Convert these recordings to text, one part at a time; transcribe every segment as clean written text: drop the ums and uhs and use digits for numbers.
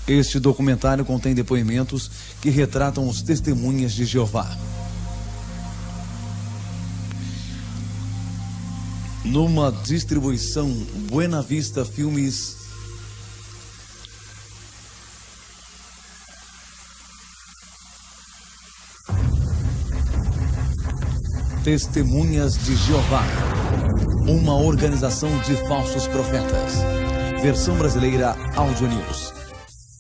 Este documentário contém depoimentos que retratam os testemunhas de Jeová. Numa distribuição Buena Vista Filmes. Testemunhas de Jeová, uma organização de falsos profetas. Versão brasileira Audio News.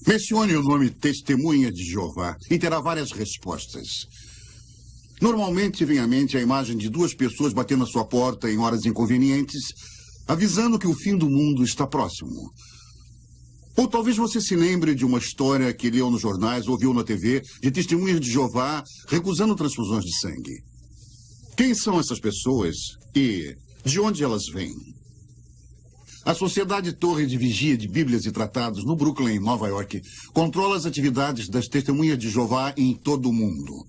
Mencione o nome Testemunha de Jeová e terá várias respostas. Normalmente vem à mente a imagem de duas pessoas batendo à sua porta em horas inconvenientes, avisando que o fim do mundo está próximo. Ou talvez você se lembre de uma história que leu nos jornais ou viu na TV de testemunhas de Jeová recusando transfusões de sangue. Quem são essas pessoas e de onde elas vêm? A Sociedade Torre de Vigia de Bíblias e Tratados, no Brooklyn, Nova York, controla as atividades das Testemunhas de Jeová em todo o mundo.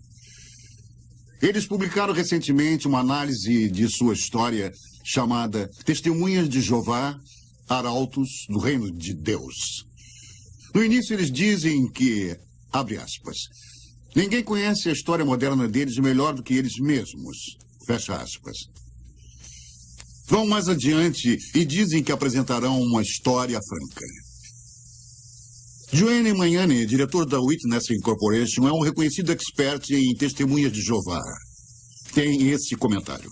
Eles publicaram recentemente uma análise de sua história chamada Testemunhas de Jeová, Arautos do Reino de Deus. No início eles dizem que, abre aspas, ninguém conhece a história moderna deles melhor do que eles mesmos, fecha aspas. Vão mais adiante e dizem que apresentarão uma história franca. Joanne Magnani, diretor da Witness Incorporation, é um reconhecido expert em testemunhas de Jeová. Tem esse comentário.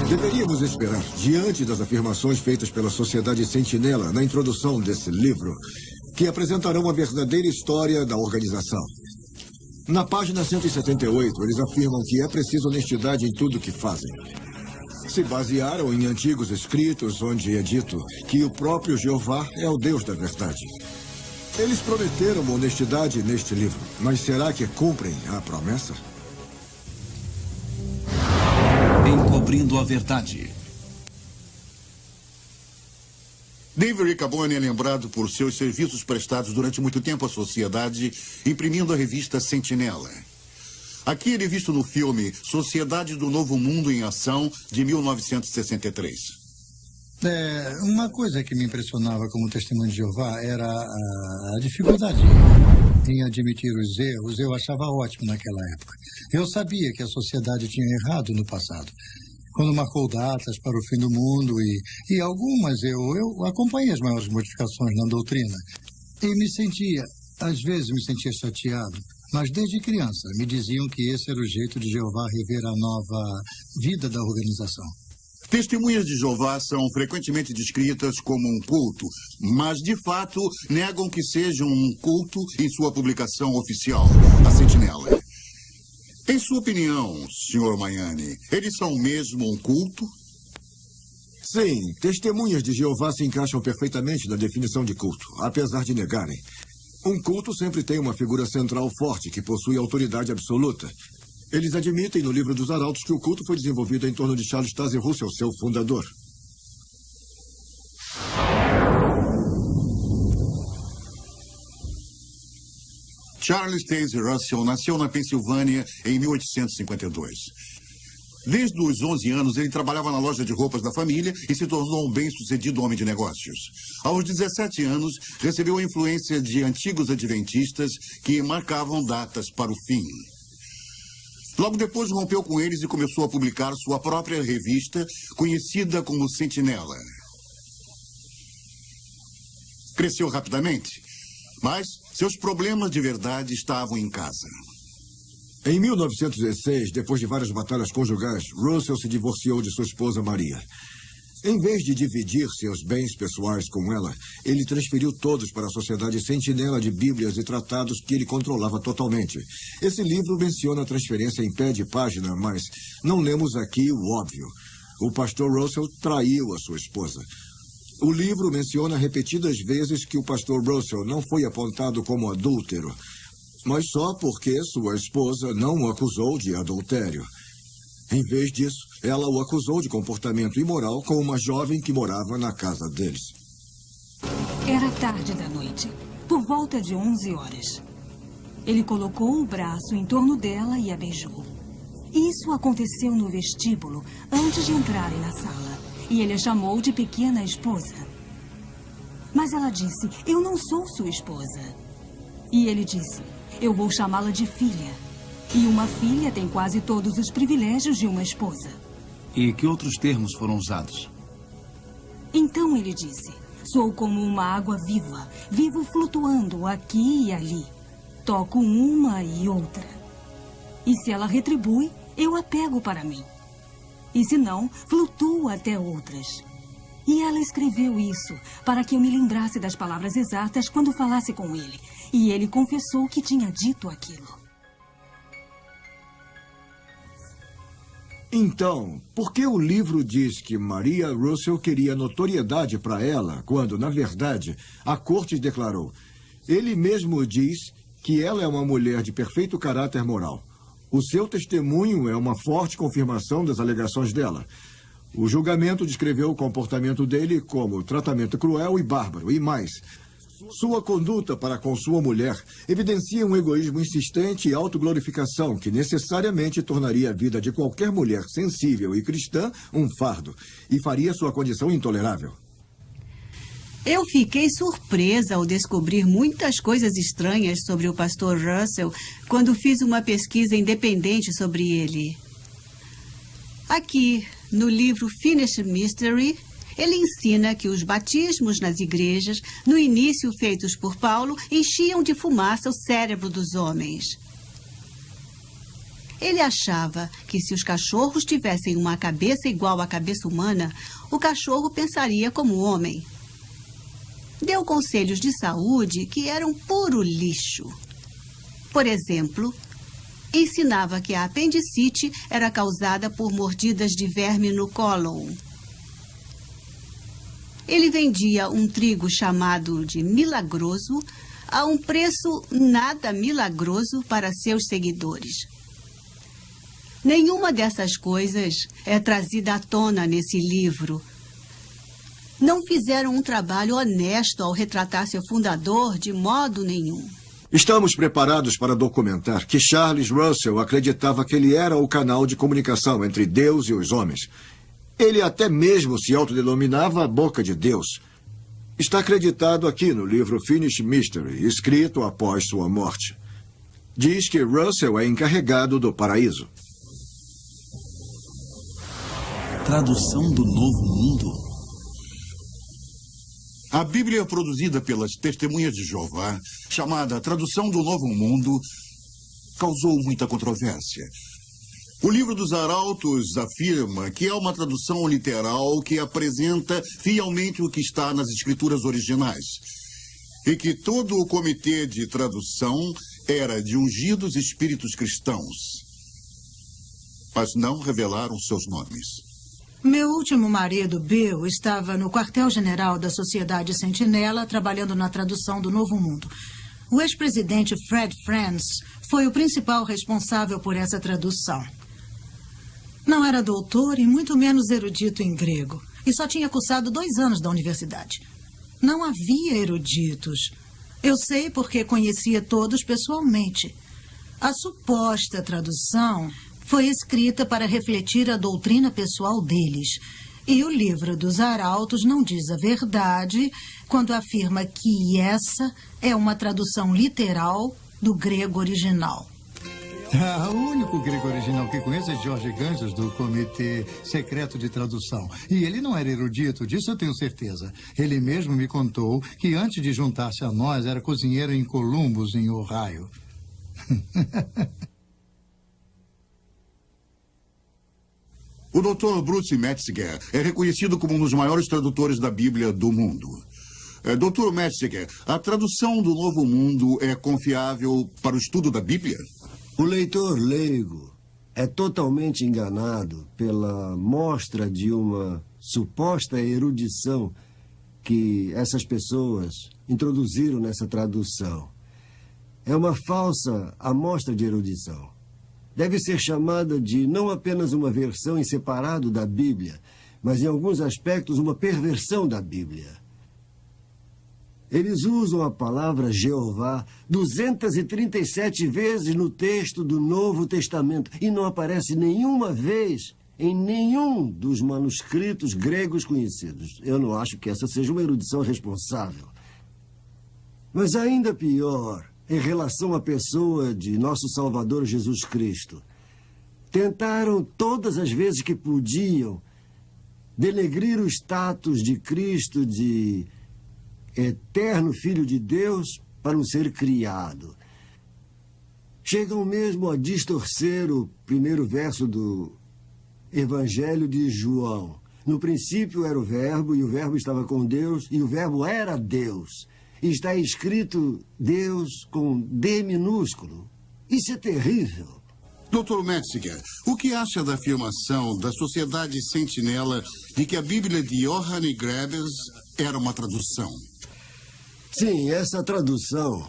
Deveríamos esperar, diante das afirmações feitas pela Sociedade Sentinela na introdução desse livro, que apresentarão a verdadeira história da organização. Na página 178, eles afirmam que é preciso honestidade em tudo o que fazem. Se basearam em antigos escritos onde é dito que o próprio Jeová é o Deus da verdade. Eles prometeram honestidade neste livro, mas será que cumprem a promessa? Encobrindo a verdade. Dave Riccaboni é lembrado por seus serviços prestados durante muito tempo à sociedade, imprimindo a revista Sentinela. Aqui ele é visto no filme Sociedade do Novo Mundo em Ação, de 1963. Uma coisa que me impressionava como testemunho de Jeová era a dificuldade em admitir os erros. Eu achava ótimo naquela época. Eu sabia que a sociedade tinha errado no passado, quando marcou datas para o fim do mundo e algumas eu acompanhei as maiores modificações na doutrina e às vezes me sentia chateado. Mas desde criança me diziam que esse era o jeito de Jeová rever a nova vida da organização. Testemunhas de Jeová são frequentemente descritas como um culto, mas de fato negam que sejam um culto em sua publicação oficial, a Sentinela. Em sua opinião, Sr. Magnani, eles são mesmo um culto? Sim, testemunhas de Jeová se encaixam perfeitamente na definição de culto, apesar de negarem. Um culto sempre tem uma figura central forte que possui autoridade absoluta. Eles admitem no livro dos Arautos que o culto foi desenvolvido em torno de Charles Taze Russell, seu fundador. Charles Taze Russell nasceu na Pensilvânia em 1852. Desde os 11 anos, ele trabalhava na loja de roupas da família e se tornou um bem-sucedido homem de negócios. Aos 17 anos, recebeu a influência de antigos adventistas que marcavam datas para o fim. Logo depois, rompeu com eles e começou a publicar sua própria revista, conhecida como Sentinela. Cresceu rapidamente, mas seus problemas de verdade estavam em casa. Em 1916, depois de várias batalhas conjugais, Russell se divorciou de sua esposa Maria. Em vez de dividir seus bens pessoais com ela, ele transferiu todos para a Sociedade Sentinela de Bíblias e Tratados que ele controlava totalmente. Esse livro menciona a transferência em pé de página, mas não lemos aqui o óbvio. O pastor Russell traiu a sua esposa. O livro menciona repetidas vezes que o pastor Russell não foi apontado como adúltero, mas só porque sua esposa não o acusou de adultério. Em vez disso, ela o acusou de comportamento imoral com uma jovem que morava na casa deles. Era tarde da noite, por volta de 11 horas. Ele colocou o braço em torno dela e a beijou. Isso aconteceu no vestíbulo, antes de entrarem na sala, e ele a chamou de pequena esposa. Mas Mas ela disse, eu não sou sua esposa. E ele disse, eu vou chamá-la de filha. E uma filha tem quase todos os privilégios de uma esposa. E que outros termos foram usados? Então ele disse, sou como uma água viva, vivo flutuando aqui e ali. Toco uma e outra. E se ela retribui, eu a pego para mim. E se não, flutuo até outras. E ela escreveu isso para que eu me lembrasse das palavras exatas quando falasse com ele. E ele confessou que tinha dito aquilo. Então, por que o livro diz que Maria Russell queria notoriedade para ela, quando, na verdade, a corte declarou? Ele mesmo diz que ela é uma mulher de perfeito caráter moral. O seu testemunho é uma forte confirmação das alegações dela. O julgamento descreveu o comportamento dele como tratamento cruel e bárbaro, e mais. Sua conduta para com sua mulher evidencia um egoísmo insistente e autoglorificação que necessariamente tornaria a vida de qualquer mulher sensível e cristã um fardo e faria sua condição intolerável. Eu fiquei surpresa ao descobrir muitas coisas estranhas sobre o pastor Russell quando fiz uma pesquisa independente sobre ele. Aqui, no livro Finished Mystery, ele ensina que os batismos nas igrejas, no início feitos por Paulo, enchiam de fumaça o cérebro dos homens. Ele achava que se os cachorros tivessem uma cabeça igual à cabeça humana, o cachorro pensaria como homem. Deu conselhos de saúde que eram puro lixo. Por exemplo, ensinava que a apendicite era causada por mordidas de verme no cólon. Ele vendia um trigo chamado de milagroso a um preço nada milagroso para seus seguidores. Nenhuma dessas coisas é trazida à tona nesse livro. Não fizeram um trabalho honesto ao retratar seu fundador de modo nenhum. Estamos preparados para documentar que Charles Russell acreditava que ele era o canal de comunicação entre Deus e os homens. Ele até mesmo se autodenominava a boca de Deus. Está acreditado aqui no livro Finished Mystery, escrito após sua morte. Diz que Russell é encarregado do paraíso. Tradução do Novo Mundo? A Bíblia produzida pelas Testemunhas de Jeová, chamada Tradução do Novo Mundo, causou muita controvérsia. O livro dos Arautos afirma que é uma tradução literal que apresenta fielmente o que está nas escrituras originais e que todo o comitê de tradução era de ungidos espíritos cristãos, mas não revelaram seus nomes. Meu último marido, Bill, estava no quartel-general da Sociedade Sentinela trabalhando na tradução do Novo Mundo. O ex-presidente Fred Franz foi o principal responsável por essa tradução. Não era doutor e muito menos erudito em grego. E só tinha cursado 2 anos da universidade. Não havia eruditos. Eu sei porque conhecia todos pessoalmente. A suposta tradução foi escrita para refletir a doutrina pessoal deles. E o livro dos Arautos não diz a verdade quando afirma que essa é uma tradução literal do grego original. O único grego original que conheço é Jorge Ganges, do Comitê Secreto de Tradução. E ele não era erudito, disso eu tenho certeza. Ele mesmo me contou que antes de juntar-se a nós era cozinheiro em Columbus, em Ohio. O Dr. Bruce Metzger é reconhecido como um dos maiores tradutores da Bíblia do mundo. Dr. Metzger, a tradução do Novo Mundo é confiável para o estudo da Bíblia? O leitor leigo é totalmente enganado pela mostra de uma suposta erudição que essas pessoas introduziram nessa tradução. É uma falsa amostra de erudição. Deve ser chamada de não apenas uma versão em separado da Bíblia, mas em alguns aspectos uma perversão da Bíblia. Eles usam a palavra Jeová 237 vezes no texto do Novo Testamento e não aparece nenhuma vez em nenhum dos manuscritos gregos conhecidos. Eu não acho que essa seja uma erudição responsável. Mas ainda pior, em relação à pessoa de nosso Salvador Jesus Cristo. Tentaram todas as vezes que podiam denegrir o status de Cristo de eterno Filho de Deus para um ser criado. Chegam mesmo a distorcer o primeiro verso do Evangelho de João. No princípio era o Verbo, e o Verbo estava com Deus, e o Verbo era Deus. E está escrito Deus com D minúsculo. Isso é terrível. Dr. Metziger, o que acha da afirmação da Sociedade Sentinela de que a Bíblia de Johann Grebers era uma tradução? Sim, essa tradução,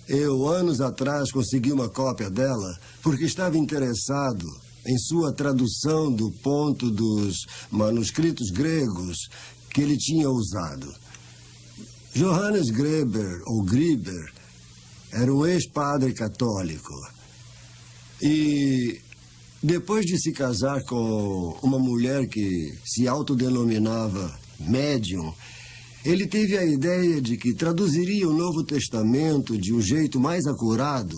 eu anos atrás consegui uma cópia dela porque estava interessado em sua tradução do ponto dos manuscritos gregos que ele tinha usado. Johannes Greber, ou Grieber, era um ex-padre católico. E depois de se casar com uma mulher que se autodenominava médium, ele teve a ideia de que traduziria o Novo Testamento de um jeito mais acurado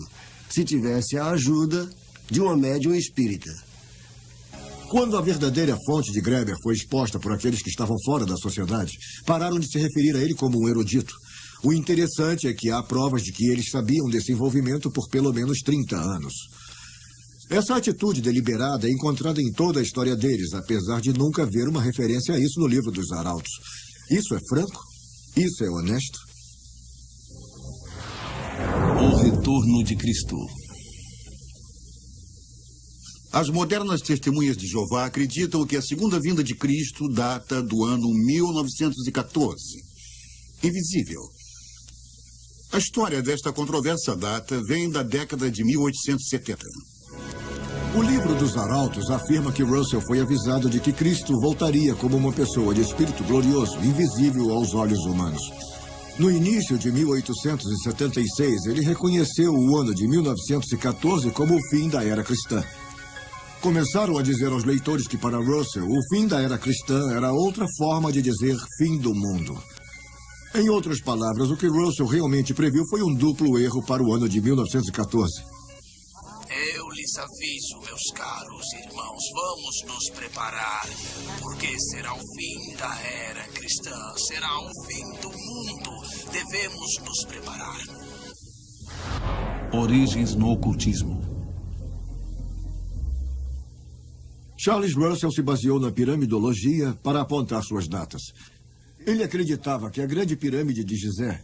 se tivesse a ajuda de uma médium espírita. Quando a verdadeira fonte de Greber foi exposta por aqueles que estavam fora da sociedade, pararam de se referir a ele como um erudito. O interessante é que há provas de que eles sabiam desse envolvimento por pelo menos 30 anos. Essa atitude deliberada é encontrada em toda a história deles, apesar de nunca haver uma referência a isso no livro dos Arautos. Isso é franco? Isso é honesto? O retorno de Cristo. As modernas testemunhas de Jeová acreditam que a segunda vinda de Cristo data do ano 1914. Invisível. A história desta controversa data vem da década de 1870. O livro dos Arautos afirma que Russell foi avisado de que Cristo voltaria como uma pessoa de espírito glorioso, invisível aos olhos humanos. No início de 1876, ele reconheceu o ano de 1914 como o fim da era cristã. Começaram a dizer aos leitores que para Russell, o fim da era cristã era outra forma de dizer fim do mundo. Em outras palavras, o que Russell realmente previu foi um duplo erro para o ano de 1914. Eu lhes aviso, meus caros irmãos, vamos nos preparar, porque será o fim da era cristã, será o fim do mundo. Devemos nos preparar. Origens no ocultismo. Charles Russell se baseou na piramidologia para apontar suas datas. Ele acreditava que a grande pirâmide de Gizé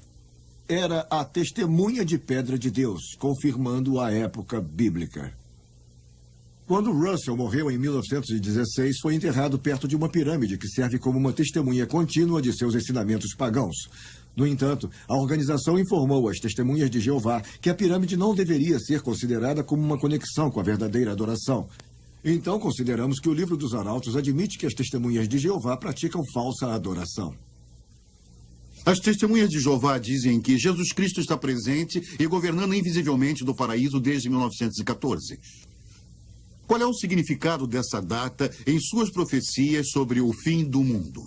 era a testemunha de pedra de Deus, confirmando a época bíblica. Quando Russell morreu em 1916, foi enterrado perto de uma pirâmide que serve como uma testemunha contínua de seus ensinamentos pagãos. No entanto, a organização informou às testemunhas de Jeová que a pirâmide não deveria ser considerada como uma conexão com a verdadeira adoração. Então, consideramos que o livro dos Arautos admite que as testemunhas de Jeová praticam falsa adoração. As testemunhas de Jeová dizem que Jesus Cristo está presente e governando invisivelmente do paraíso desde 1914. Qual é o significado dessa data em suas profecias sobre o fim do mundo?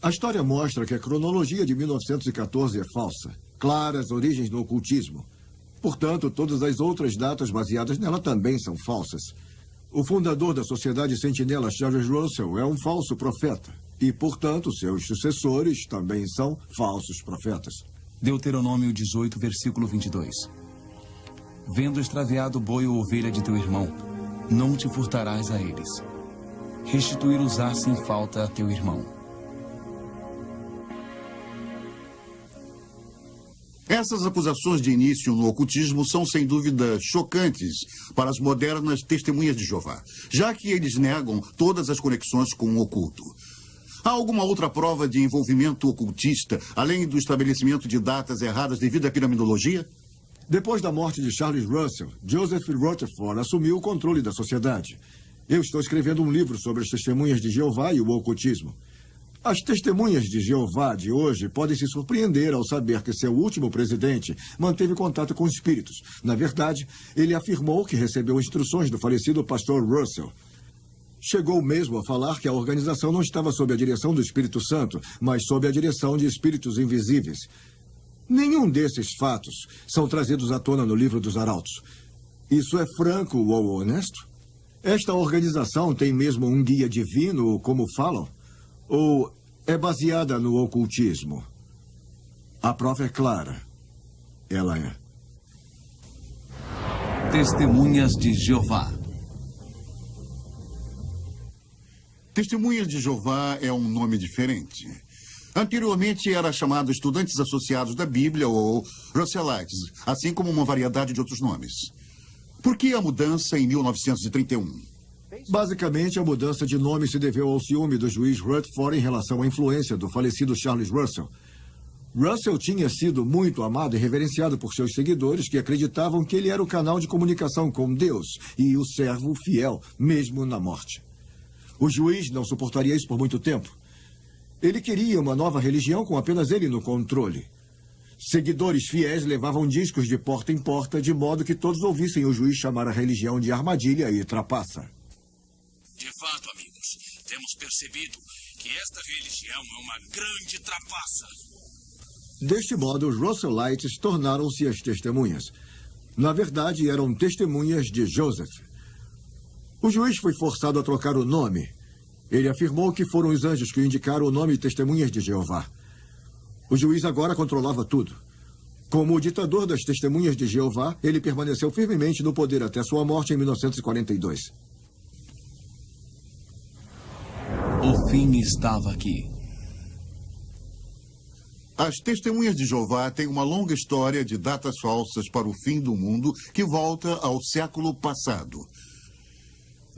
A história mostra que a cronologia de 1914 é falsa. Claras origens no ocultismo. Portanto, todas as outras datas baseadas nela também são falsas. O fundador da Sociedade Sentinela, Charles Russell, é um falso profeta. E, portanto, seus sucessores também são falsos profetas. Deuteronômio 18, versículo 22. Vendo extraviado o boi ou ovelha de teu irmão, não te furtarás a eles. Restituir-os-á sem falta a teu irmão. Essas acusações de início no ocultismo são, sem dúvida, chocantes para as modernas testemunhas de Jeová, já que eles negam todas as conexões com o oculto. Há alguma outra prova de envolvimento ocultista, além do estabelecimento de datas erradas devido à piramidologia? Depois da morte de Charles Russell, Joseph Rutherford assumiu o controle da sociedade. Eu estou escrevendo um livro sobre as testemunhas de Jeová e o ocultismo. As testemunhas de Jeová de hoje podem se surpreender ao saber que seu último presidente manteve contato com espíritos. Na verdade, ele afirmou que recebeu instruções do falecido pastor Russell. Chegou mesmo a falar que a organização não estava sob a direção do Espírito Santo, mas sob a direção de espíritos invisíveis. Nenhum desses fatos são trazidos à tona no livro dos Arautos. Isso é franco ou honesto? Esta organização tem mesmo um guia divino, como falam? Ou é baseada no ocultismo? A prova é clara. Ela é. Testemunhas de Jeová. Testemunhas de Jeová é um nome diferente. Anteriormente era chamado Estudantes Associados da Bíblia ou Russellites, assim como uma variedade de outros nomes. Por que a mudança em 1931? Basicamente, a mudança de nome se deveu ao ciúme do juiz Rutherford em relação à influência do falecido Charles Russell. Russell tinha sido muito amado e reverenciado por seus seguidores, que acreditavam que ele era o canal de comunicação com Deus e o servo fiel, mesmo na morte. O juiz não suportaria isso por muito tempo. Ele queria uma nova religião com apenas ele no controle. Seguidores fiéis levavam discos de porta em porta, de modo que todos ouvissem o juiz chamar a religião de armadilha e trapaça. De fato, amigos, temos percebido que esta religião é uma grande trapaça. Deste modo, os Russellites tornaram-se as testemunhas. Na verdade, eram testemunhas de Joseph. O juiz foi forçado a trocar o nome. Ele afirmou que foram os anjos que indicaram o nome Testemunhas de Jeová. O juiz agora controlava tudo. Como o ditador das Testemunhas de Jeová, ele permaneceu firmemente no poder até sua morte em 1942. O fim estava aqui. As Testemunhas de Jeová têm uma longa história de datas falsas para o fim do mundo que volta ao século passado.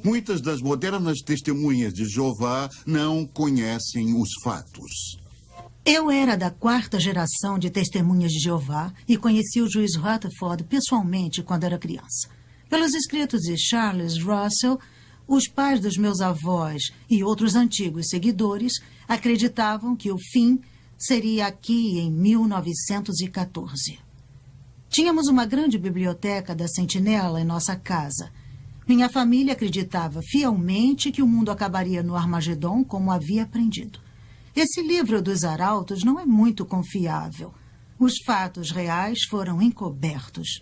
Muitas das modernas Testemunhas de Jeová não conhecem os fatos. Eu era da 4ª geração de Testemunhas de Jeová e conheci o juiz Rutherford pessoalmente quando era criança. Pelos escritos de Charles Russell, os pais dos meus avós e outros antigos seguidores acreditavam que o fim seria aqui em 1914. Tínhamos uma grande biblioteca da Sentinela em nossa casa. Minha família acreditava fielmente que o mundo acabaria no Armagedon, como havia aprendido. Esse livro dos Arautos não é muito confiável. Os fatos reais foram encobertos.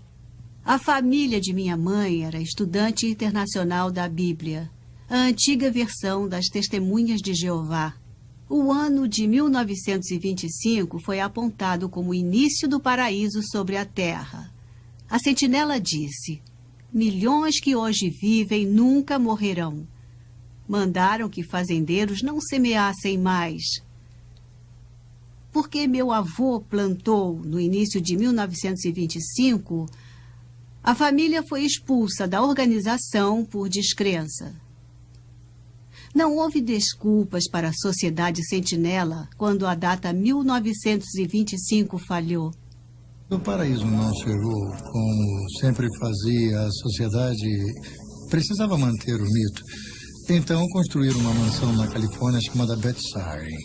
A família de minha mãe era estudante internacional da Bíblia, a antiga versão das Testemunhas de Jeová. O ano de 1925 foi apontado como o início do paraíso sobre a terra. A Sentinela disse: milhões que hoje vivem nunca morrerão. Mandaram que fazendeiros não semeassem mais. Porque meu avô plantou no início de 1925, a família foi expulsa da organização por descrença. Não houve desculpas para a Sociedade Sentinela quando a data 1925 falhou. O paraíso não chegou como sempre fazia a sociedade. Precisava manter o mito. Então construíram uma mansão na Califórnia chamada Bethsarin.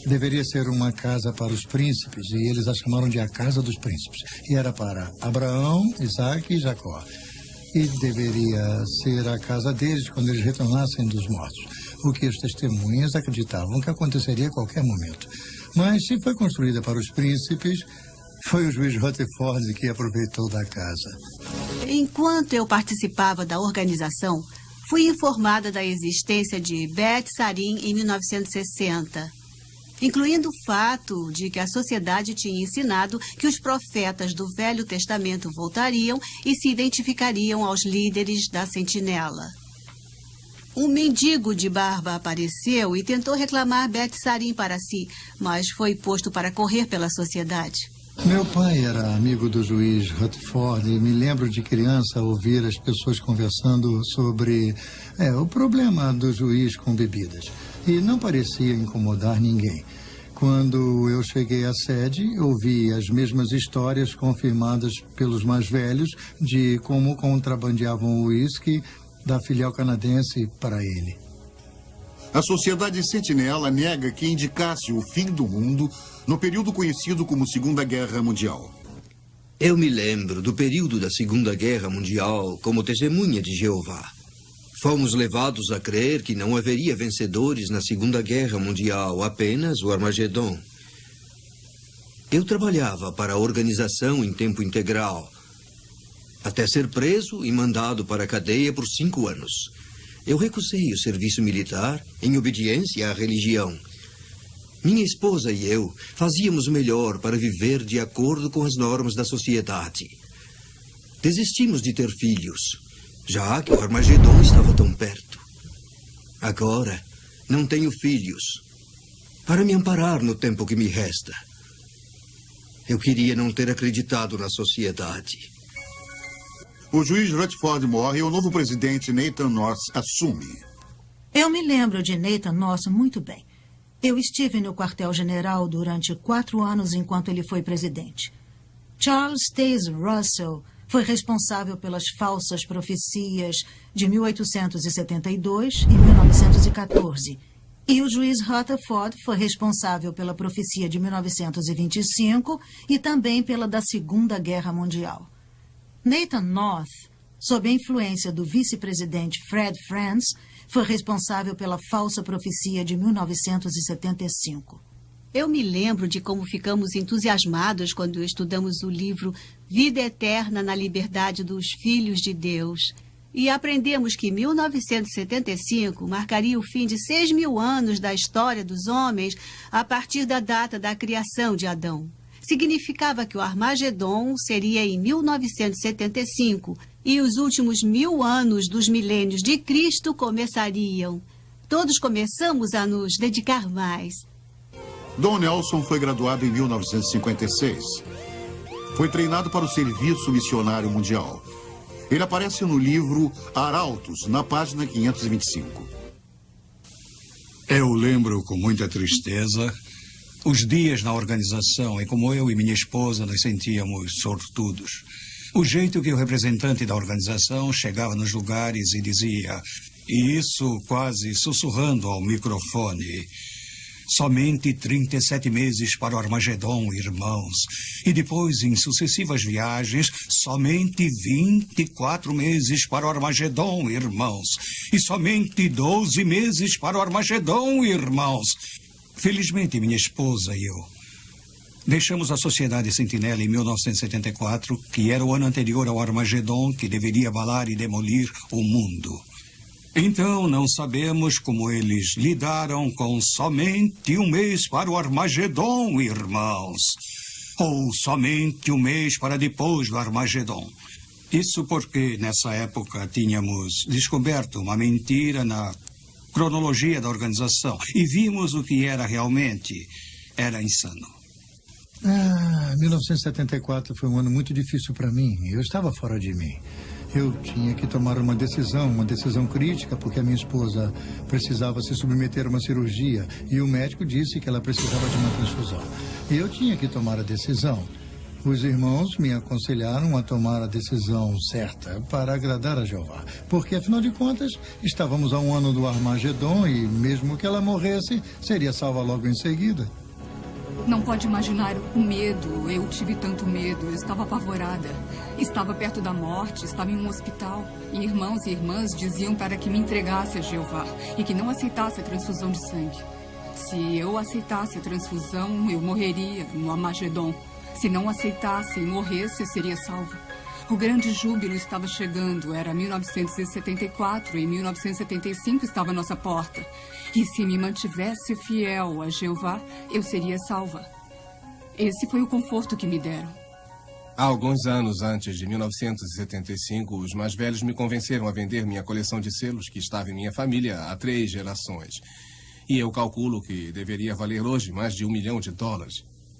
Deveria ser uma casa para os príncipes e eles a chamaram de a Casa dos Príncipes. E era para Abraão, Isaac e Jacó. E deveria ser a casa deles quando eles retornassem dos mortos, o que as testemunhas acreditavam que aconteceria a qualquer momento. Mas se foi construída para os príncipes, foi o juiz Rutherford que aproveitou da casa. Enquanto eu participava da organização, fui informada da existência de Bethsarin em 1960, incluindo o fato de que a sociedade tinha ensinado que os profetas do Velho Testamento voltariam e se identificariam aos líderes da Sentinela. Um mendigo de barba apareceu e tentou reclamar Bethsarin para si, mas foi posto para correr pela sociedade. Meu pai era amigo do juiz Rutherford e me lembro de criança ouvir as pessoas conversando sobre o problema do juiz com bebidas. E não parecia incomodar ninguém. Quando eu cheguei à sede, ouvi as mesmas histórias confirmadas pelos mais velhos de como contrabandeavam o uísque da filial canadense para ele. A Sociedade Sentinela nega que indicasse o fim do mundo no período conhecido como Segunda Guerra Mundial. Eu me lembro do período da Segunda Guerra Mundial como testemunha de Jeová. Fomos levados a crer que não haveria vencedores na Segunda Guerra Mundial, apenas o Armagedon. Eu trabalhava para a organização em tempo integral, até ser preso e mandado para a cadeia por 5 anos. Eu recusei o serviço militar em obediência à religião. Minha esposa e eu fazíamos o melhor para viver de acordo com as normas da sociedade. Desistimos de ter filhos, já que o Armagedon estava tão perto. Agora, não tenho filhos para me amparar no tempo que me resta. Eu queria não ter acreditado na sociedade. O juiz Rutherford morre e o novo presidente Nathan North assume. Eu me lembro de Nathan North muito bem. Eu estive no quartel-general durante 4 anos enquanto ele foi presidente. Charles Taze Russell foi responsável pelas falsas profecias de 1872 e 1914. E o juiz Rutherford foi responsável pela profecia de 1925 e também pela da Segunda Guerra Mundial. Nathan North, sob a influência do vice-presidente Fred Franz, foi responsável pela falsa profecia de 1975. Eu me lembro de como ficamos entusiasmados quando estudamos o livro Vida Eterna na Liberdade dos Filhos de Deus. E aprendemos que 1975 marcaria o fim de 6.000 anos da história dos homens a partir da data da criação de Adão. Significava que o Armagedon seria em 1975 e os últimos 1000 anos dos milênios de Cristo começariam. Todos começamos a nos dedicar mais. Don Nelson foi graduado em 1956. Foi treinado para o Serviço Missionário Mundial. Ele aparece no livro Arautos, na página 525. Eu lembro com muita tristeza os dias na organização e como eu e minha esposa nos sentíamos sortudos. O jeito que o representante da organização chegava nos lugares e dizia, e isso quase sussurrando ao microfone: somente 37 meses para o Armagedon, irmãos. E depois, em sucessivas viagens, somente 24 meses para o Armagedon, irmãos. E somente 12 meses para o Armagedon, irmãos. Felizmente, minha esposa e eu deixamos a Sociedade Sentinela em 1974, que era o ano anterior ao Armagedon, que deveria abalar e demolir o mundo. Então, não sabemos como eles lidaram com somente 1 mês para o Armagedon, irmãos. Ou somente 1 mês para depois do Armagedon. Isso porque, nessa época, tínhamos descoberto uma mentira na cronologia da organização e vimos o que era realmente. Era insano. 1974 foi um ano muito difícil para mim. Eu estava fora de mim. Eu tinha que tomar uma decisão crítica, porque a minha esposa precisava se submeter a uma cirurgia e o médico disse que ela precisava de uma transfusão. E eu tinha que tomar a decisão. Os irmãos me aconselharam a tomar a decisão certa para agradar a Jeová, porque, afinal de contas, estávamos a 1 ano do Armagedon e, mesmo que ela morresse, seria salva logo em seguida. Não pode imaginar o medo. Eu tive tanto medo. Eu estava apavorada. Estava perto da morte, estava em um hospital. E irmãos e irmãs diziam para que me entregasse a Jeová e que não aceitasse a transfusão de sangue. Se eu aceitasse a transfusão, eu morreria no Armagedon. Se não aceitasse e morresse, eu seria salva. O grande júbilo estava chegando. Era 1974 e 1975 estava à nossa porta. E se me mantivesse fiel a Jeová, eu seria salva. Esse foi o conforto que me deram. Há alguns anos antes de 1975, os mais velhos me convenceram a vender minha coleção de selos que estava em minha família há 3 gerações. E eu calculo que deveria valer hoje mais de $1 milhão.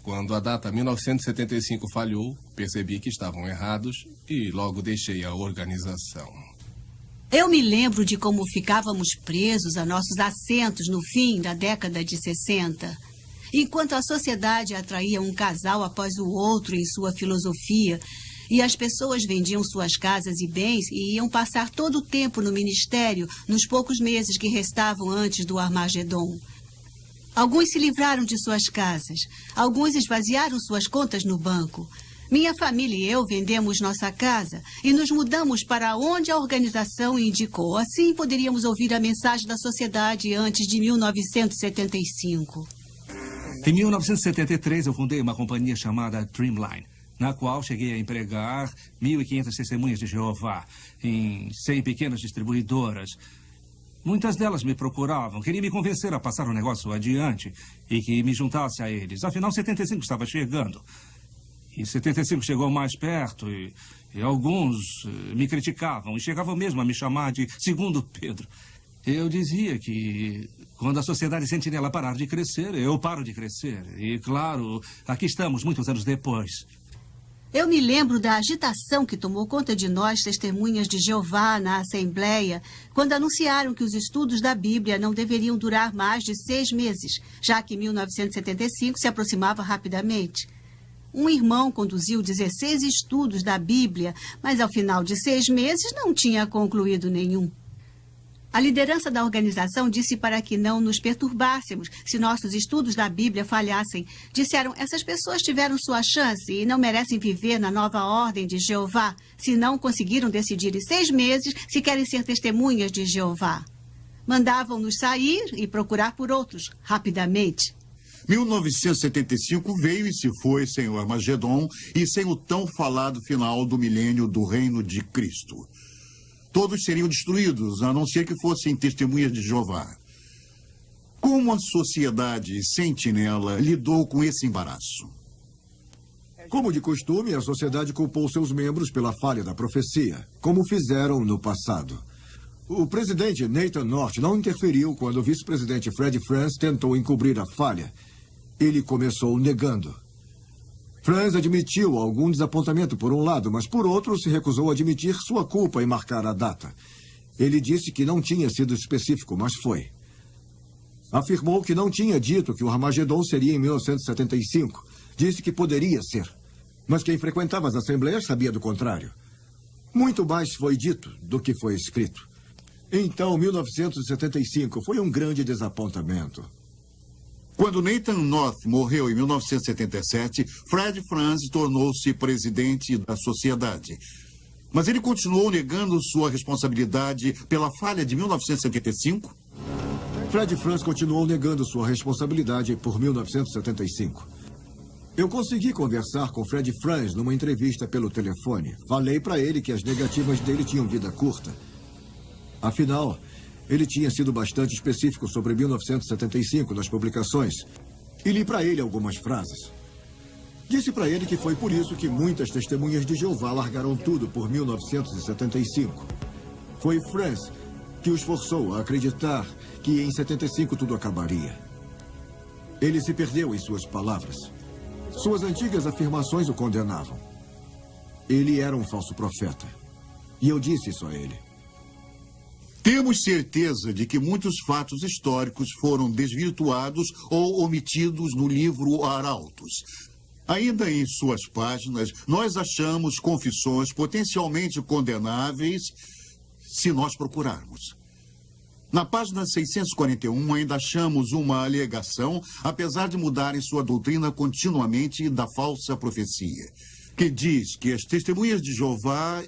Quando a data 1975 falhou, percebi que estavam errados e logo deixei a organização. Eu me lembro de como ficávamos presos a nossos assentos no fim da década de 60. Enquanto a sociedade atraía um casal após o outro em sua filosofia, e as pessoas vendiam suas casas e bens e iam passar todo o tempo no ministério nos poucos meses que restavam antes do Armagedon. Alguns se livraram de suas casas, alguns esvaziaram suas contas no banco. Minha família e eu vendemos nossa casa e nos mudamos para onde a organização indicou. Assim poderíamos ouvir a mensagem da sociedade antes de 1975. Em 1973, eu fundei uma companhia chamada Dreamline, na qual cheguei a empregar 1.500 testemunhas de Jeová em 100 pequenas distribuidoras. Muitas delas me procuravam, queriam me convencer a passar o negócio adiante e que me juntasse a eles. Afinal, 75 estava chegando. E 75 chegou mais perto e alguns me criticavam e chegavam mesmo a me chamar de Segundo Pedro. Eu dizia que quando a Sociedade Sentinela parar de crescer, eu paro de crescer. E, claro, aqui estamos muitos anos depois. Eu me lembro da agitação que tomou conta de nós, testemunhas de Jeová, na Assembleia, quando anunciaram que os estudos da Bíblia não deveriam durar mais de 6 meses, já que 1975 se aproximava rapidamente. Um irmão conduziu 16 estudos da Bíblia, mas ao final de 6 meses não tinha concluído nenhum. A liderança da organização disse para que não nos perturbássemos se nossos estudos da Bíblia falhassem. Disseram, essas pessoas tiveram sua chance e não merecem viver na nova ordem de Jeová, se não conseguiram decidir em 6 meses se querem ser testemunhas de Jeová. Mandavam-nos sair e procurar por outros, rapidamente. 1975 veio e se foi sem o Armagedon e sem o tão falado final do milênio do reino de Cristo. Todos seriam destruídos, a não ser que fossem testemunhas de Jeová. Como a sociedade sentinela lidou com esse embaraço? Como de costume, a sociedade culpou seus membros pela falha da profecia, como fizeram no passado. O presidente Nathan North não interferiu quando o vice-presidente Fred Franz tentou encobrir a falha. Ele começou negando. Franz admitiu algum desapontamento por um lado, mas por outro se recusou a admitir sua culpa em marcar a data. Ele disse que não tinha sido específico, mas foi. Afirmou que não tinha dito que o Armagedon seria em 1975. Disse que poderia ser. Mas quem frequentava as assembleias sabia do contrário. Muito mais foi dito do que foi escrito. Então, 1975 foi um grande desapontamento. Quando Nathan North morreu em 1977, Fred Franz tornou-se presidente da sociedade. Mas ele continuou negando sua responsabilidade pela falha de 1975? Fred Franz continuou negando sua responsabilidade por 1975. Eu consegui conversar com Fred Franz numa entrevista pelo telefone. Falei para ele que as negativas dele tinham vida curta. Afinal, ele tinha sido bastante específico sobre 1975 nas publicações e li para ele algumas frases. Disse para ele que foi por isso que muitas testemunhas de Jeová largaram tudo por 1975. Foi Franz que os forçou a acreditar que em 75 tudo acabaria. Ele se perdeu em suas palavras. Suas antigas afirmações o condenavam. Ele era um falso profeta. E eu disse isso a ele. Temos certeza de que muitos fatos históricos foram desvirtuados ou omitidos no livro Arautos. Ainda em suas páginas, nós achamos confissões potencialmente condenáveis se nós procurarmos. Na página 641, ainda achamos uma alegação, apesar de mudarem sua doutrina continuamente da falsa profecia, que diz que as testemunhas de Jeová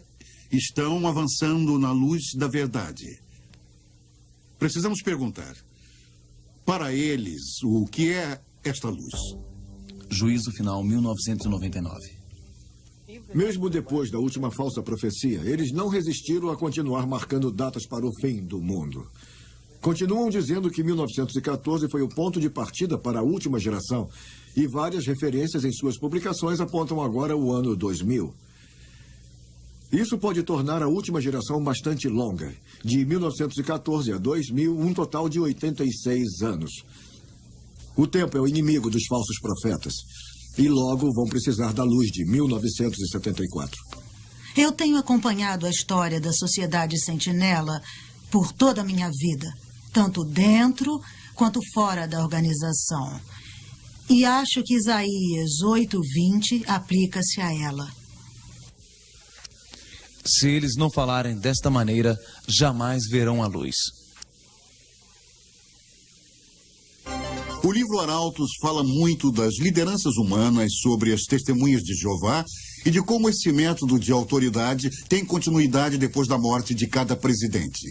estão avançando na luz da verdade. Precisamos perguntar, para eles, o que é esta luz? Juízo Final, 1999. Mesmo depois da última falsa profecia, eles não resistiram a continuar marcando datas para o fim do mundo. Continuam dizendo que 1914 foi o ponto de partida para a última geração, e várias referências em suas publicações apontam agora o ano 2000. Isso pode tornar a última geração bastante longa. De 1914 a 2000, um total de 86 anos. O tempo é o inimigo dos falsos profetas. E logo vão precisar da luz de 1974. Eu tenho acompanhado a história da Sociedade Sentinela por toda a minha vida, tanto dentro quanto fora da organização. E acho que Isaías 8:20 aplica-se a ela. Se eles não falarem desta maneira, jamais verão a luz. O livro Arautos fala muito das lideranças humanas sobre as testemunhas de Jeová e de como esse método de autoridade tem continuidade depois da morte de cada presidente.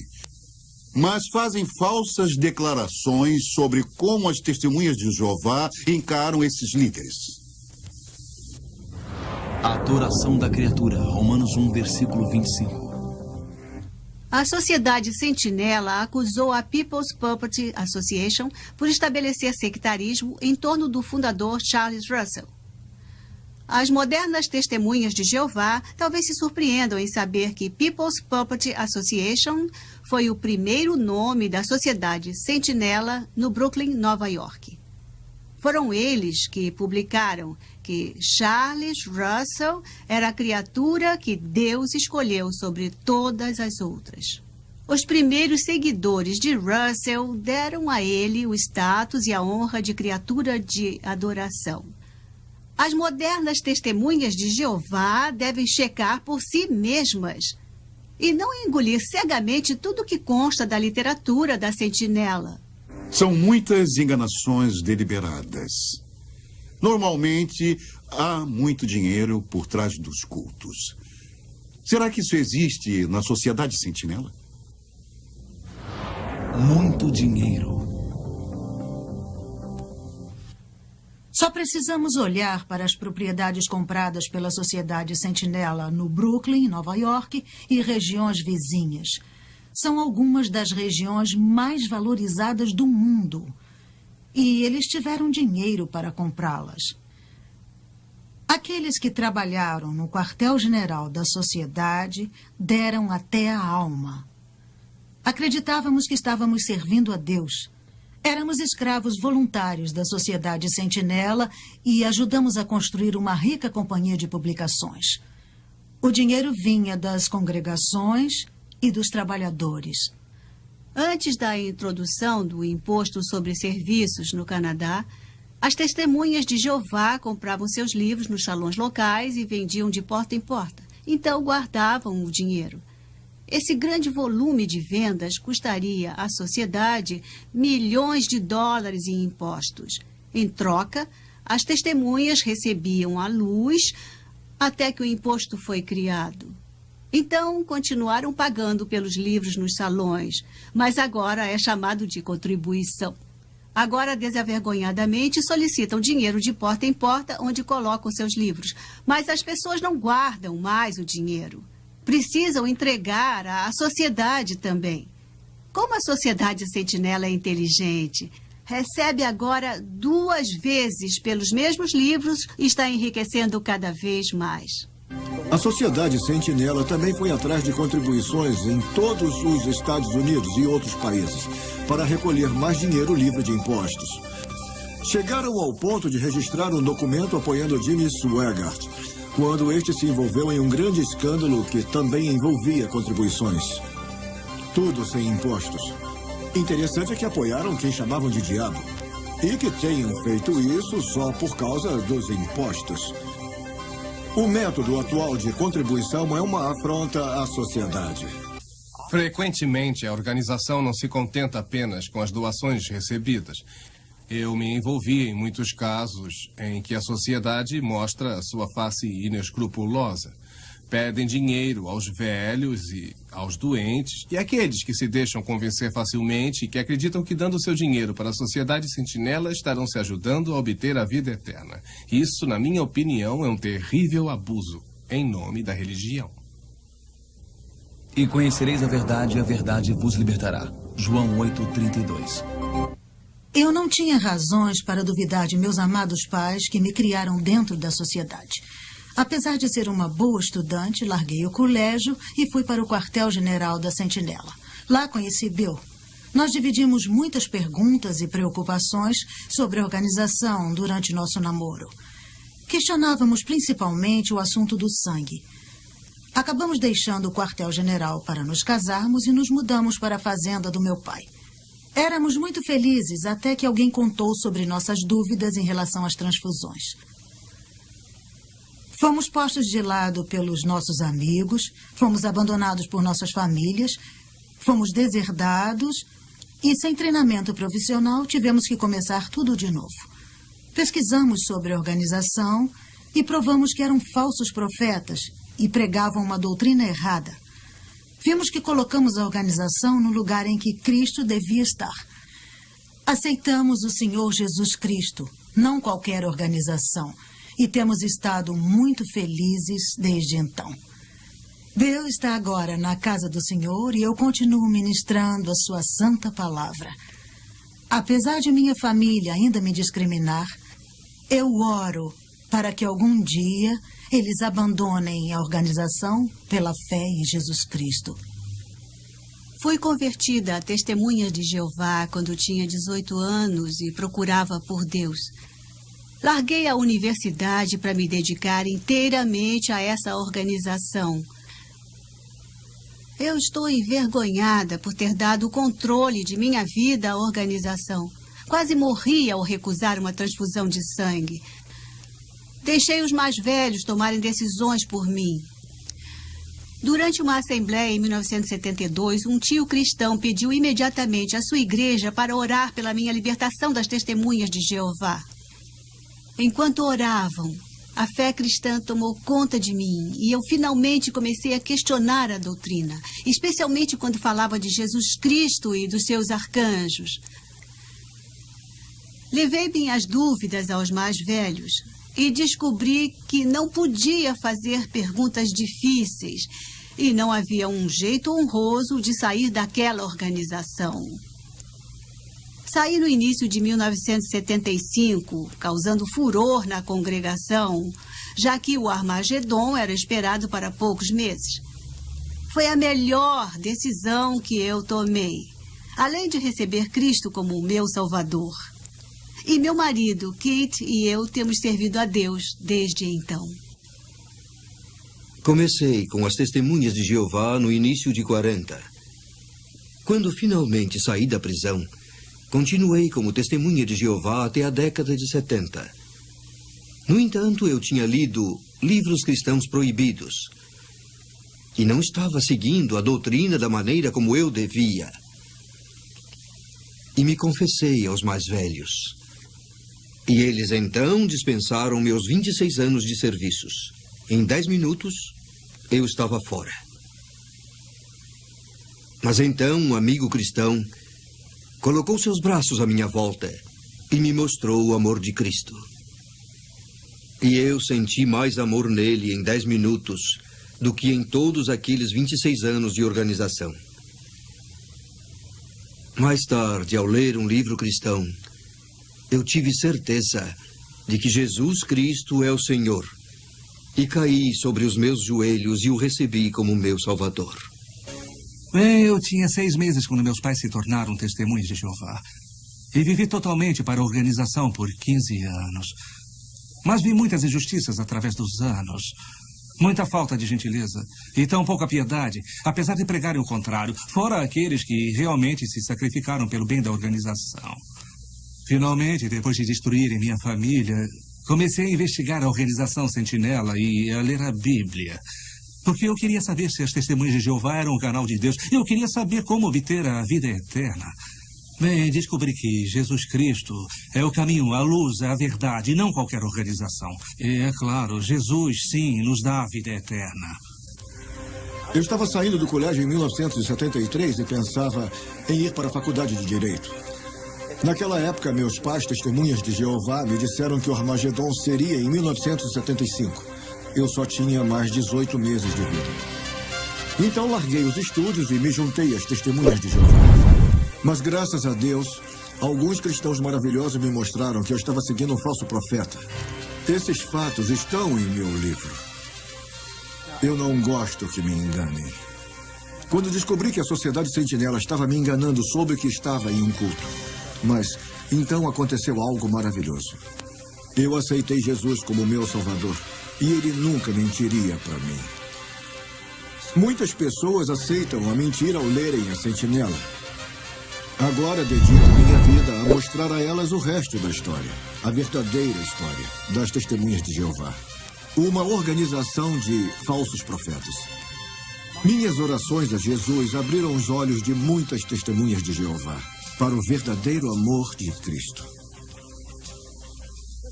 mas fazem falsas declarações sobre como as testemunhas de Jeová encaram esses líderes. A adoração da criatura, Romanos 1, versículo 25. A Sociedade Sentinela acusou a People's Property Association por estabelecer sectarismo em torno do fundador Charles Russell. As modernas testemunhas de Jeová talvez se surpreendam em saber que People's Property Association foi o primeiro nome da Sociedade Sentinela no Brooklyn, Nova York. Foram eles que publicaram que Charles Russell era a criatura que Deus escolheu sobre todas as outras. Os primeiros seguidores de Russell deram a ele o status e a honra de criatura de adoração. As modernas testemunhas de Jeová devem checar por si mesmas e não engolir cegamente tudo que consta da literatura da Sentinela. São muitas enganações deliberadas. Normalmente, há muito dinheiro por trás dos cultos. Será que isso existe na Sociedade Sentinela? Muito dinheiro. Só precisamos olhar para as propriedades compradas pela Sociedade Sentinela no Brooklyn, Nova York e regiões vizinhas. São algumas das regiões mais valorizadas do mundo. E eles tiveram dinheiro para comprá-las. Aqueles que trabalharam no quartel-general da sociedade deram até a alma. Acreditávamos que estávamos servindo a Deus. Éramos escravos voluntários da Sociedade Sentinela e ajudamos a construir uma rica companhia de publicações. O dinheiro vinha das congregações e dos trabalhadores. Antes da introdução do imposto sobre serviços no Canadá, as testemunhas de Jeová compravam seus livros nos salões locais e vendiam de porta em porta. Então guardavam o dinheiro. Esse grande volume de vendas custaria à sociedade milhões de dólares em impostos. Em troca, as testemunhas recebiam a luz até que o imposto foi criado. Então, continuaram pagando pelos livros nos salões, mas agora é chamado de contribuição. Agora, desavergonhadamente, solicitam dinheiro de porta em porta onde colocam seus livros, mas as pessoas não guardam mais o dinheiro. Precisam entregar à sociedade também. Como a Sociedade Sentinela é inteligente, recebe agora 2 vezes pelos mesmos livros e está enriquecendo cada vez mais. A Sociedade Sentinela também foi atrás de contribuições em todos os Estados Unidos e outros países para recolher mais dinheiro livre de impostos. Chegaram ao ponto de registrar um documento apoiando Jimmy Swaggart, quando este se envolveu em um grande escândalo que também envolvia contribuições. Tudo sem impostos. Interessante é que apoiaram quem chamavam de diabo e que tenham feito isso só por causa dos impostos. O método atual de contribuição é uma afronta à sociedade. Frequentemente, a organização não se contenta apenas com as doações recebidas. Eu me envolvi em muitos casos em que a sociedade mostra sua face inescrupulosa. Pedem dinheiro aos velhos e aos doentes e àqueles que se deixam convencer facilmente e que acreditam que dando seu dinheiro para a Sociedade Sentinela estarão se ajudando a obter a vida eterna. Isso, na minha opinião, é um terrível abuso em nome da religião. E conhecereis a verdade vos libertará. João 8:32. Eu não tinha razões para duvidar de meus amados pais que me criaram dentro da sociedade. Apesar de ser uma boa estudante, larguei o colégio e fui para o quartel-general da Sentinela. Lá conheci Bill. Nós dividimos muitas perguntas e preocupações sobre a organização durante nosso namoro. Questionávamos principalmente o assunto do sangue. Acabamos deixando o quartel-general para nos casarmos e nos mudamos para a fazenda do meu pai. Éramos muito felizes até que alguém contou sobre nossas dúvidas em relação às transfusões. Fomos postos de lado pelos nossos amigos, fomos abandonados por nossas famílias, fomos deserdados e, sem treinamento profissional, tivemos que começar tudo de novo. Pesquisamos sobre a organização e provamos que eram falsos profetas e pregavam uma doutrina errada. Vimos que colocamos a organização no lugar em que Cristo devia estar. Aceitamos o Senhor Jesus Cristo, não qualquer organização, e temos estado muito felizes desde então. Bill está agora na casa do Senhor e eu continuo ministrando a sua santa palavra. Apesar de minha família ainda me discriminar, eu oro para que algum dia eles abandonem a organização pela fé em Jesus Cristo. Fui convertida a Testemunha de Jeová quando tinha 18 anos e procurava por Deus. Larguei a universidade para me dedicar inteiramente a essa organização. Eu estou envergonhada por ter dado o controle de minha vida à organização. Quase morri ao recusar uma transfusão de sangue. Deixei os mais velhos tomarem decisões por mim. Durante uma assembleia em 1972, um tio cristão pediu imediatamente à sua igreja para orar pela minha libertação das Testemunhas de Jeová. Enquanto oravam, a fé cristã tomou conta de mim e eu finalmente comecei a questionar a doutrina, especialmente quando falava de Jesus Cristo e dos seus arcanjos. Levei minhas dúvidas aos mais velhos e descobri que não podia fazer perguntas difíceis e não havia um jeito honroso de sair daquela organização. Saí no início de 1975, causando furor na congregação, já que o Armagedon era esperado para poucos meses. Foi a melhor decisão que eu tomei, além de receber Cristo como o meu Salvador. E meu marido, Kate, e eu temos servido a Deus desde então. Comecei com as Testemunhas de Jeová no início de 40. Quando finalmente saí da prisão, continuei como Testemunha de Jeová até a década de 70. No entanto, eu tinha lido livros cristãos proibidos e não estava seguindo a doutrina da maneira como eu devia. E me confessei aos mais velhos. E eles então dispensaram meus 26 anos de serviços. Em 10 minutos, eu estava fora. Mas então um amigo cristão colocou seus braços à minha volta e me mostrou o amor de Cristo. E eu senti mais amor nele em 10 minutos do que em todos aqueles 26 anos de organização. Mais tarde, ao ler um livro cristão, eu tive certeza de que Jesus Cristo é o Senhor e caí sobre os meus joelhos e o recebi como meu Salvador. Bem, eu tinha 6 meses quando meus pais se tornaram Testemunhas de Jeová. E vivi totalmente para a organização por 15 anos. Mas vi muitas injustiças através dos anos. Muita falta de gentileza e tão pouca piedade, apesar de pregarem o contrário, fora aqueles que realmente se sacrificaram pelo bem da organização. Finalmente, depois de destruírem minha família, comecei a investigar a organização Sentinela e a ler a Bíblia. Porque eu queria saber se as Testemunhas de Jeová eram um canal de Deus. Eu queria saber como obter a vida eterna. Bem, descobri que Jesus Cristo é o caminho, a luz, a verdade, e não qualquer organização. E é claro, Jesus, sim, nos dá a vida eterna. Eu estava saindo do colégio em 1973 e pensava em ir para a faculdade de Direito. Naquela época, meus pais, Testemunhas de Jeová, me disseram que o Armagedon seria em 1975. Eu só tinha mais 18 meses de vida. Então larguei os estudos e me juntei às Testemunhas de Jeová. Mas graças a Deus, alguns cristãos maravilhosos me mostraram que eu estava seguindo um falso profeta. Esses fatos estão em meu livro. Eu não gosto que me enganem. Quando descobri que a Sociedade Sentinela estava me enganando, soube que estava em um culto. Mas então aconteceu algo maravilhoso. Eu aceitei Jesus como meu Salvador e ele nunca mentiria para mim. Muitas pessoas aceitam a mentira ao lerem a Sentinela. Agora dedico minha vida a mostrar a elas o resto da história, a verdadeira história das Testemunhas de Jeová. Uma organização de falsos profetas. Minhas orações a Jesus abriram os olhos de muitas Testemunhas de Jeová para o verdadeiro amor de Cristo.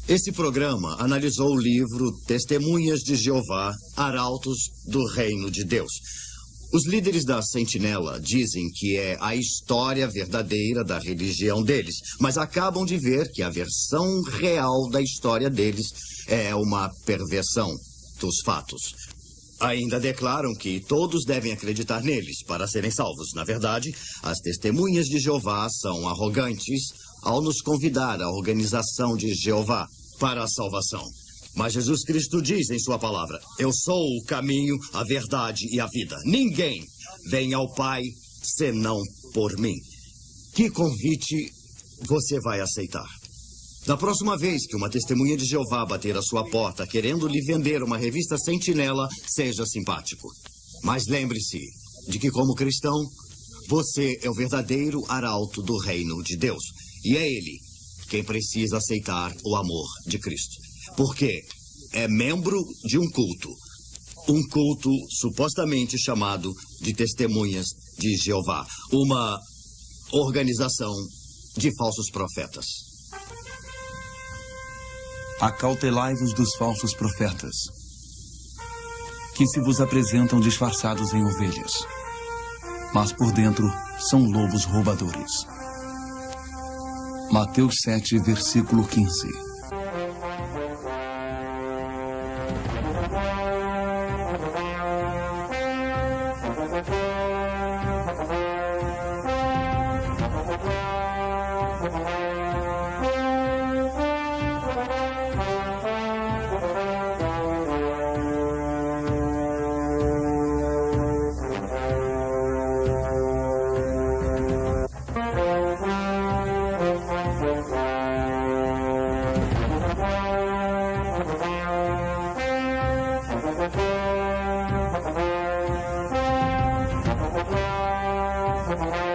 Esse programa analisou o livro Testemunhas de Jeová, Arautos do Reino de Deus. Os líderes da Sentinela dizem que é a história verdadeira da religião deles, mas acabam de ver que a versão real da história deles é uma perversão dos fatos. Ainda declaram que todos devem acreditar neles para serem salvos. Na verdade, as testemunhas de Jeová são arrogantes ao nos convidar à organização de Jeová para a salvação. Mas Jesus Cristo diz em sua palavra: eu sou o caminho, a verdade e a vida. Ninguém vem ao Pai senão por mim. Que convite você vai aceitar? Da próxima vez que uma testemunha de Jeová bater à sua porta querendo lhe vender uma revista Sentinela, seja simpático. Mas lembre-se de que, como cristão, você é o verdadeiro arauto do reino de Deus. E é ele quem precisa aceitar o amor de Cristo. Porque é membro de um culto supostamente chamado de Testemunhas de Jeová, uma organização de falsos profetas. Acautelai-vos dos falsos profetas, que se vos apresentam disfarçados em ovelhas, mas por dentro são lobos roubadores. Mateus 7, versículo 15. Thank you.